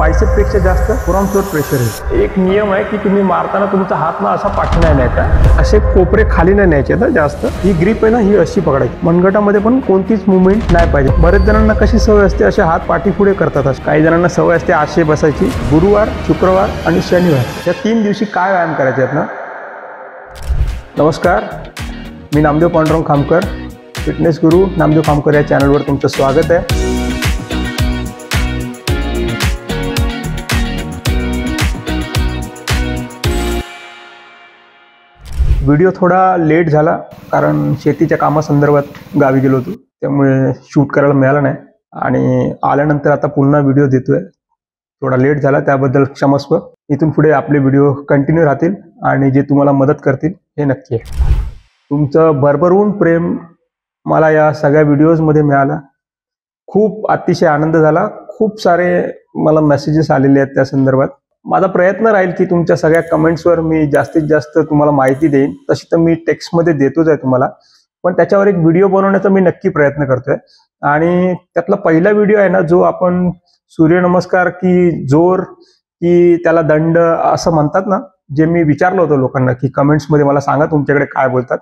Bicep पेक्षा जास्त फोरआर्म्सवर pressure आहे। एक नियम आहे की तुम्ही मारताना तुमचा हात ना असा पाठी नाही न्यायचा, असे कोपरे खाली नाही न्यायचे ना जास्त। ही ग्रिप आहे ना ही अशी पकडायची, मनगटामध्ये पण कोणतीच मुवमेंट नाही पाहिजे। बरेच जणांना कशी सवय असते असे हात पाठी पुढे करतात, काही जणांना सवय असते असे बसायची। गुरुवार, शुक्रवार आणि शनिवार या 3 दिवशी काय व्यायाम करायचे आहेत ना। नमस्कार, मी नामदेव पांडुरंग खामकर, फिटनेस गुरु नामदेव खामकर या चॅनलवर तुमचं स्वागत आहे। व्हिडिओ थोडा लेट झाला कारण शेतीच्या कामासंदर्भात गावी गेलो होतो, त्यामुळे शूट करायला मिळालं नाही आणि आल्यानंतर आता पुन्हा व्हिडिओ देतोय। थोडा लेट झाला त्याबद्दल क्षमस्व। इथून पुढे आपले व्हिडिओ कंटिन्यू राहतील आणि जे तुम्हाला मदत करतील हे नक्की आहे। तुमचं भरभरून प्रेम मला या सगळ्या व्हिडिओजमध्ये मिळालं, खूप अतिशय आनंद झाला। खूप सारे मला मेसेजेस आलेले आहेत त्या संदर्भात। माझा प्रयत्न राहील की तुमच्या सगळ्या कमेंट्सवर मी जास्तीत जास्त तुम्हाला माहिती देईन। तशी तर मी टेक्स्टमध्ये देतोच आहे तुम्हाला, पण त्याच्यावर एक व्हिडिओ बनवण्याचा मी नक्की प्रयत्न करतोय। आणि त्यातला पहिला व्हिडिओ आहे ना, जो आपण सूर्यनमस्कार की जोर की त्याला दंड असं म्हणतात ना, जे मी विचारलं होतं लोकांना की कमेंट्समध्ये मला सांगा तुमच्याकडे काय बोलतात,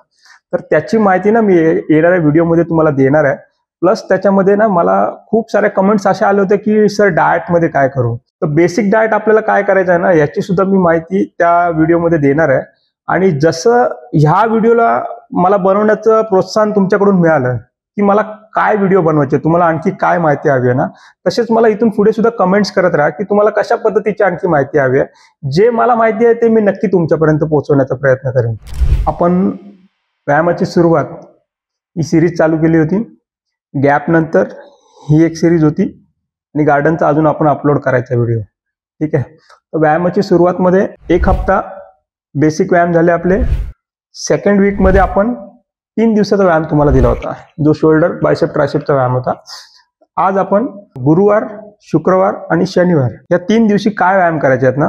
तर त्याची माहिती ना मी येणाऱ्या व्हिडिओमध्ये तुम्हाला देणार आहे। प्लस त्याच्यामध्ये ना मला खूप सारे कमेंट्स असे आले होते की सर डाएटमध्ये काय करू, तर बेसिक डाएट आपल्याला काय करायचं आहे ना याची सुद्धा मी माहिती त्या व्हिडिओमध्ये देणार आहे। आणि जसं ह्या व्हिडिओला मला बनवण्याचं प्रोत्साहन तुमच्याकडून मिळालं की मला काय व्हिडिओ बनवायचे, तुम्हाला आणखी काय माहिती हवी आहे ना, तसेच मला इथून पुढे सुद्धा कमेंट्स करत राहा की तुम्हाला कशा पद्धतीची आणखी माहिती हवी आहे। जे मला माहिती आहे ते मी नक्की तुमच्यापर्यंत पोहोचवण्याचा प्रयत्न करेन। आपण व्यायामाची सुरुवात ही सिरीज चालू केली होती, गॅप नंतर ही एक सिरीज होती आणि गार्डनचा अजून आपण अपलोड करायचा व्हिडिओ, ठीक आहे। तर व्यायामाची सुरुवातमध्ये एक हप्ता बेसिक व्यायाम झाले आपले। सेकंड वीकमध्ये आपण 3 दिवसाचा व्यायाम तुम्हाला दिला होता, जो शोल्डर बायसेप ट्रायसेपचा व्यायाम होता। आज आपण गुरुवार, शुक्रवार आणि शनिवार या 3 दिवशी काय व्यायाम करायचे आहेत ना,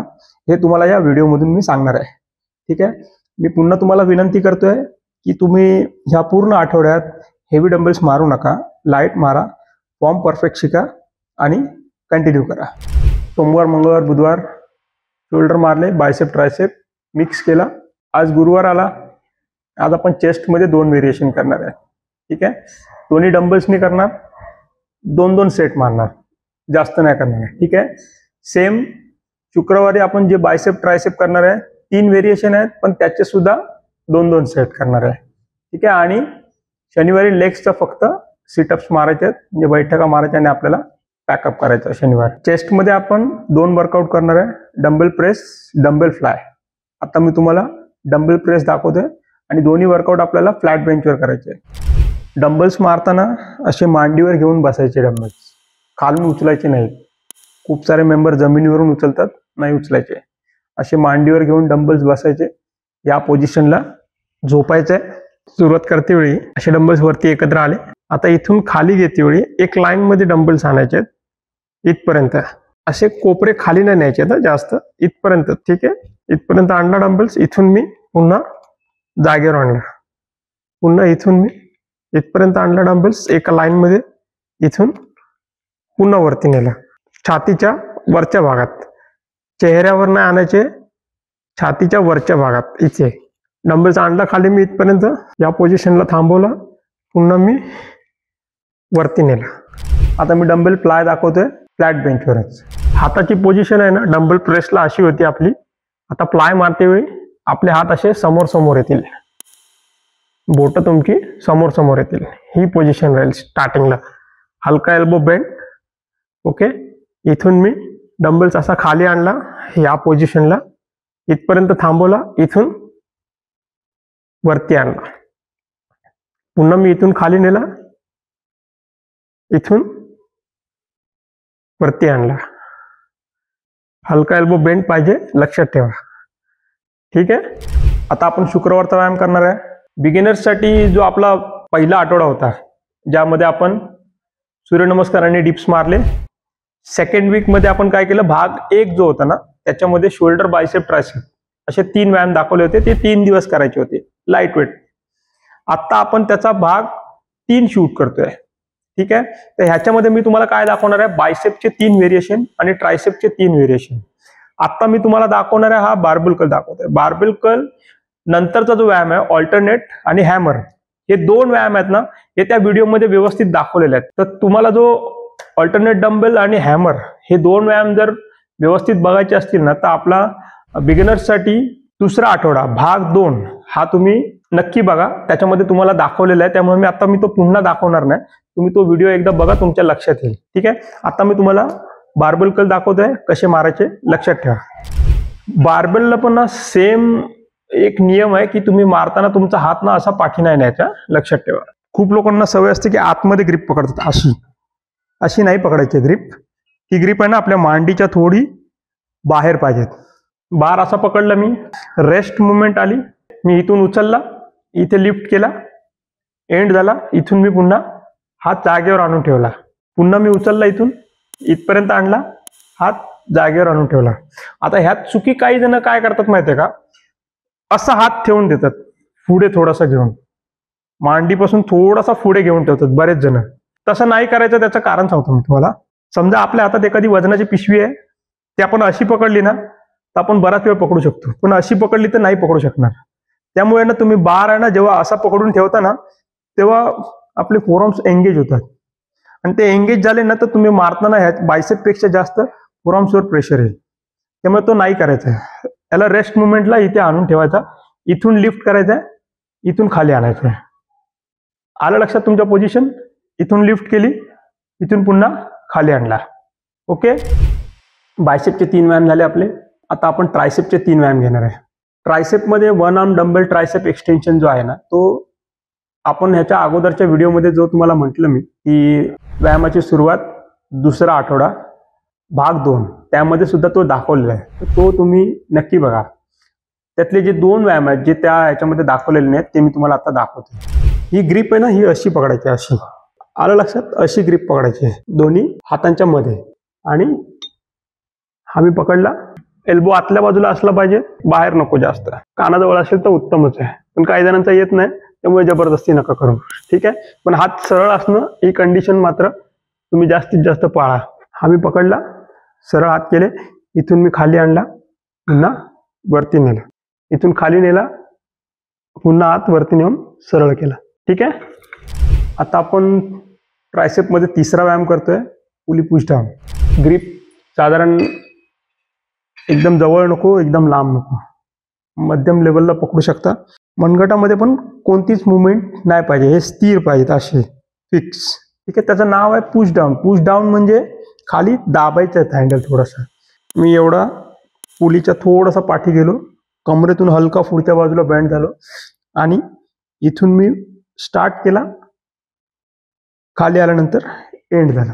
हे तुम्हाला या व्हिडिओमधून मी सांगणार आहे, ठीक आहे। मी पुन्हा तुम्हाला विनंती करतोय की तुम्ही ह्या पूर्ण आठवड्यात हेवी डंबल्स मारू नका, लाईट मारा, फॉर्म परफेक्ट शिका आणि कंटिन्यू करा। सोमवार, मंगळवार, बुधवार शोल्डर मारले, बायसेप ट्रायसेप मिक्स केला। आज गुरुवार आला, आज आपण चेस्टमध्ये 2 व्हेरिएशन करणार आहे, ठीक आहे। दोन्ही डंबल्सनी करणार, 2-2 सेट मारणार, जास्त नाही करणार आहे, ठीक आहे। सेम शुक्रवारी आपण जे बायसेप ट्रायसेप करणार आहे 3 व्हेरिएशन आहेत, पण त्याचे सुद्धा 2-2 सेट करणार आहे, ठीक आहे। आणि शनिवारी लेग्सचा फक्त सिटअप्स मारायचे आहेत, म्हणजे बैठका मारायच्या आणि आपल्याला पॅकअप करायचं शनिवार। चेस्टमध्ये आपण 2 वर्कआउट करणार आहे, डंबल प्रेस, डंबल फ्लाय। आता मी तुम्हाला डंबल प्रेस दाखवतोय आणि दोन्ही वर्कआउट आपल्याला फ्लॅट बेंचवर करायचे। डंबल्स मारताना असे मांडीवर घेऊन बसायचे, डंबल्स खालून उचलायचे नाहीत। खूप सारे मेंबर जमिनीवरून उचलतात, नाही उचलायचे, असे मांडीवर घेऊन डंबल्स बसायचे। या पोझिशनला झोपायचंय। सुरुवात करते वेळी असे डंबल्स वरती एकत्र आले। आता इथून खाली घेते वेळी एक लाईन मध्ये डंबल्स आणायचे इथपर्यंत, असे कोपरे खाली नाही न्यायचे ना जास्त, इथपर्यंत, ठीक आहे। इथपर्यंत आणला डंबल्स, इथून मी पुन्हा जागेवर आणला, पुन्हा इथून मी इथपर्यंत आणला डंबल्स एका लाईन मध्ये, इथून पुन्हा वरती नेला, छातीच्या वरच्या भागात, चेहऱ्यावर नाही आणायचे, छातीच्या वरच्या भागात इथे डंबल्स आणला खाली मी इथपर्यंत, या पोझिशनला थांबवला, पुन्हा मी वरती नेला। आता मी डंबल फ्लाय दाखवतोय फ्लॅट बेंचवरच। हाताची पोझिशन आहे ना डंबल प्रेसला अशी होती आपली, आता फ्लाय मारते वेळी आपले हात असे समोर समोर येतील, बोट तुमची समोर समोर येतील, ही पोझिशन राहील स्टार्टिंगला। हलका एल्बो बेंड, ओके। इथून मी डंबल्स असा खाली आणला या पोझिशनला, इथपर्यंत थांबवला, इथून वरती आणला, पुन्हा मी इथून खाली नेला, इथून वरती आणला। हलका एल्बो बेंड पाहिजे, लक्षात ठेवा, ठीक आहे। आता आपण शुक्रवारचा व्यायाम करणार आहे। बिगिनर्ससाठी जो आपला पहिला आठवडा होता, ज्यामध्ये आपण सूर्यनमस्कार आणि डिप्स मारले। सेकंड वीकमध्ये आपण काय केलं, भाग 1 जो होता ना त्याच्यामध्ये शोल्डर, बायसेप, ट्रायसेप असे 3 व्यायाम दाखवले होते, ते 3 दिवस करायचे होते लाईट वेट। आता आपण त्याचा भाग 3 शूट करतोय, ठीक आहे. तर ह्याच्यामध्ये मी तुम्हाला काय दाखवणार आहे, बायसेपचे 3 व्हेरिएशन आणि ट्रायसेपचे 3 व्हेरिएशन. आता मी तुम्हाला दाखवणार आहे हा बार्बेल कर्ल दाखवतोय. बार्बेल कर्ल नंतरचा जो व्यायाम आहे ऑल्टरनेट आणि हॅमर, हे 2 व्यायाम आहेत ना, हे त्या व्हिडिओमध्ये व्यवस्थित दाखवलेले आहेत. तर तुम्हाला जो ऑल्टरनेट डंबेल आणि हॅमर हे 2 व्यायाम जर व्यवस्थित बघायचे असतील ना, तर आपला बिगिनर्ससाठी दुसरा आठवडा भाग 2 हा तुम्ही नक्की बघा. त्याच्यामध्ये तुम्हाला दाखवलेला आहे. त्यामुळे मी तो पुन्हा दाखवणार नाही. तुम्ही तो व्हिडिओ एकदा बघा, तुमच्या लक्षात येईल. ठीक आहे. आता मी तुम्हाला बार्बेल कर्ल दाखवतोय कसे मारायचे, लक्षात ठेवा. बार्बेलला पण ना सेम एक नियम आहे की तुम्ही मारताना तुमचा हात ना असा पाठी नाही न्यायचा, लक्षात ठेवा. खूप लोकांना सवय असते की आतमध्ये ग्रिप पकडतात, अशी नाही पकडायची ग्रिप. ही ग्रिप आहे ना आपल्या मांडीच्या थोडी बाहेर पाहिजेत. बार असा पकडला मी, रेस्ट मुवमेंट आली, मी इथून उचलला, इथे लिफ्ट केला, एंड झाला, इथून मी पुन्हा हात जागेवर आणून ठेवला, पुन्हा मी उचलला, इथून इथपर्यंत आणला, हात जागेवर आणून ठेवला. आता ह्यात चुकी काही जण काय करतात माहितीये का, असा हात ठेवून देतात पुढे थोडासा घेऊन, मांडीपासून थोडासा पुढे घेऊन ठेवतात बरेच जण. तसं नाही करायचं. त्याचं कारण सांगतो मी तुम्हाला. समजा आपल्या हातात एखादी वजनाची पिशवी आहे, ती आपण अशी पकडली ना तर आपण बराच वेळ पकडू शकतो, पण अशी पकडली तर नाही पकडू शकणार. त्यामुळे ना तुम्ही बार आहे ना जेव्हा असा पकडून ठेवता ना, तेव्हा आपले फोरआर्म्स एंगेज होतात, आणि ते एंगेज झाले ना तर तुम्ही मारताना ह्या बायसेपपेक्षा जास्त फोरआर्म्सवर प्रेशर येईल. त्यामुळे तो नाही करायचा. याला रेस्ट मुवमेंटला इथे आणून ठेवायचा, इथून लिफ्ट करायचं, इथून खाली आणायचं. आलं लक्षात तुमच्या पोझिशन? इथून लिफ्ट केली, इथून पुन्हा खाली आणला. ओके. बायसेपचे 3 व्यायाम झाले आपले. आता आपण ट्रायसेपचे 3 व्यायाम घेणार आहे. ट्रायसेपमध्ये 1 आर्म डंबेल ट्रायसेप एक्सटेन्शन जो आहे ना, तो आपण ह्याच्या अगोदरच्या व्हिडिओमध्ये जो तुम्हाला म्हटलं मी की व्यायामाची सुरुवात दुसरा आठवडा भाग 2, त्यामध्ये सुद्धा तो दाखवलेला आहे. तर तो तुम्ही नक्की बघा. त्यातले जे 2 व्यायाम आहेत जे त्या ह्याच्यामध्ये दाखवलेले नाहीत ते मी तुम्हाला आता दाखवतो. ही ग्रिप आहे ना, ही अशी पकडायची, अशी. आलं लक्षात? अशी ग्रिप पकडायची दोन्ही हातांच्या मध्ये, आणि हा मी पकडला. एल्बो आतल्या बाजूला असला पाहिजे, बाहेर नको जास्त. कानाजवळ असेल तर उत्तमच आहे, पण काही जणांचा येत नाही, त्यामुळे जबरदस्ती नका करू. ठीक आहे. पण हात सरळ असणं ही कंडिशन मात्र तुम्ही जास्तीत जास्त पाळा. हा मी पकडला, सरळ हात केले, इथून मी खाली आणला, पुन्हा वरती नेला, इथून खाली नेला, पुन्हा हात वरती नेऊन सरळ केला. ठीक आहे. आता आपण ट्रायसेपमध्ये 3रा व्यायाम करतोय, पुली पुश डाऊन. ग्रिप साधारण एकदम जवळ नको, एकदम लांब नको, मध्यम लेवलला पकडू शकता. मनगटामध्ये पण कोणतीच मुवमेंट नाही पाहिजे, हे स्थिर पाहिजेत, असे फिक्स. ठीक आहे. त्याचं नाव आहे पुश डाऊन. पुश डाऊन म्हणजे खाली दाबायचं आहे हँडल थोडासा. मी एवढा पुलीच्या थोडासा पाठी गेलो, कमरेतून हलका पुढच्या बाजूला बेंड झालो, आणि इथून मी स्टार्ट केला, खाली आल्यानंतर एंड झाला.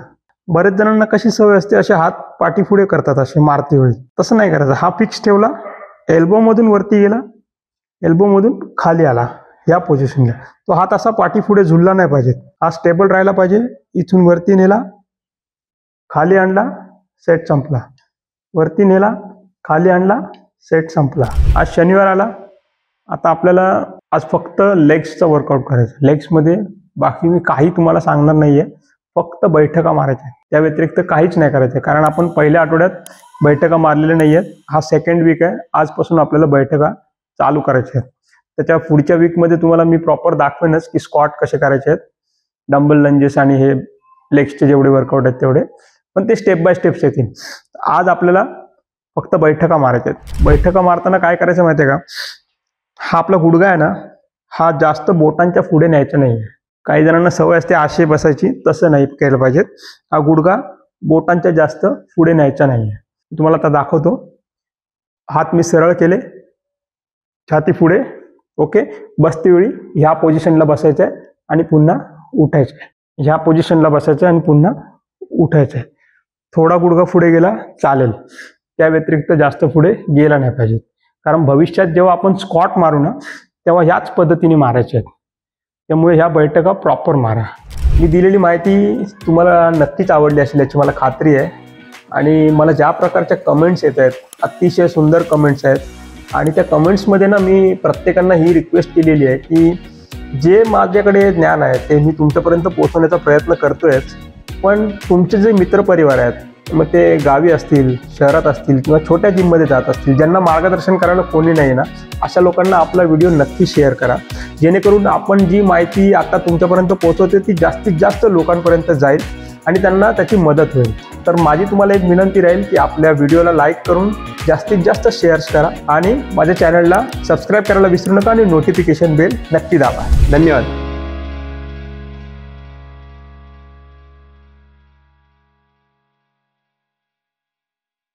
बरेच जणांना कशी सवय असते, असे हात पाठी पुढे करतात असे मारते वेळी. तसं नाही करायचं. हा फिक्स ठेवला, एल्बो मधून वरती गेला, एल्बो मधून खाली आला, या पोझिशनला. तो हात असा पाठी पुढे झुलला नाही पाहिजे, हा स्टेबल राहायला पाहिजे. इथून वरती नेला, खाली आणला, सेट संपला. वरती नेला, खाली आणला, सेट संपला. आज शनिवार आला. आता आपल्याला आज फक्त लेग्सचा वर्कआउट करायचा. लेग्समध्ये बाकी मी काही तुम्हाला सांगणार नाहीये, फक्त बैठका मारायच्या. त्या व्यतिरिक्त काहीच नाही करायचं, कारण आपण पहिल्या आठवड्यात बैठका मारलेल्या नाही आहेत. हा 2nd वीक आहे. आजपासून आपल्याला बैठका चालू करायच्या आहेत. त्याच्या पुढच्या वीकमध्ये तुम्हाला मी प्रॉपर दाखवेनच की स्क्वॉट कसे करायचे आहेत, डंबल लंजेस आणि हे लेग्सचे जेवढे वर्कआउट आहेत तेवढे, पण ते स्टेप बाय स्टेप्स येतील. आज आपल्याला फक्त बैठका मारायच्या आहेत. बैठका मारताना काय करायचं माहिती आहे का, हा आपला गुडघा आहे ना, हा जास्त बोटांच्या पुढे न्यायचा नाही. काही जणांना सवय असते आशे बसायची, तसं नाही केलं पाहिजे. हा गुडघा बोटांच्या जास्त पुढे न्यायचा नाही. तुम्हाला आता दाखवतो. हात मी सरळ केले, छाती पुढे. ओके. बसते वेळी ह्या पोझिशनला बसायचं आहे आणि पुन्हा उठायचं आहे. ह्या पोझिशनला बसायचं आणि पुन्हा उठायचं आहे. थोडा गुडघा पुढे गेला चालेल, त्या व्यतिरिक्त जास्त पुढे गेला नाही पाहिजे. कारण भविष्यात जेव्हा आपण स्क्वॉट मारू ना, तेव्हा ह्याच पद्धतीने मारायचे आहेत. त्यामुळे ह्या बैठका प्रॉपर मारा. मी दिलेली माहिती तुम्हाला नक्कीच आवडली असेल याची मला खात्री आहे. आणि मला ज्या प्रकारच्या कमेंट्स येत आहेत, अतिशय सुंदर कमेंट्स आहेत, आणि त्या कमेंट्समध्ये ना मी प्रत्येकांना ही रिक्वेस्ट केलेली आहे की जे माझ्याकडे ज्ञान आहे ते मी तुमच्यापर्यंत पोहोचवण्याचा प्रयत्न करतोयच, पण तुमचे जे मित्रपरिवार आहेत, मग ते गावी असतील, शहरात असतील किंवा छोट्या जिममध्ये जात असतील, ज्यांना मार्गदर्शन करायला कोणी नाही ना, अशा लोकांना आपला व्हिडिओ नक्की शेअर करा, जेणेकरून आपण जी माहिती आता तुमच्यापर्यंत पोहोचवते ती जास्तीत जास्त लोकांपर्यंत जाईल आणि त्यांना त्याची मदत होईल। तर माझी तुम्हाला एक विनंती राहील की आपल्या व्हिडिओला लाईक करून जास्तीत जास्त शेअर्स करा आणि माझ्या चॅनलला सबस्क्राईब करायला विसरू नका आणि नोटिफिकेशन बेल नक्की दाबा। धन्यवाद।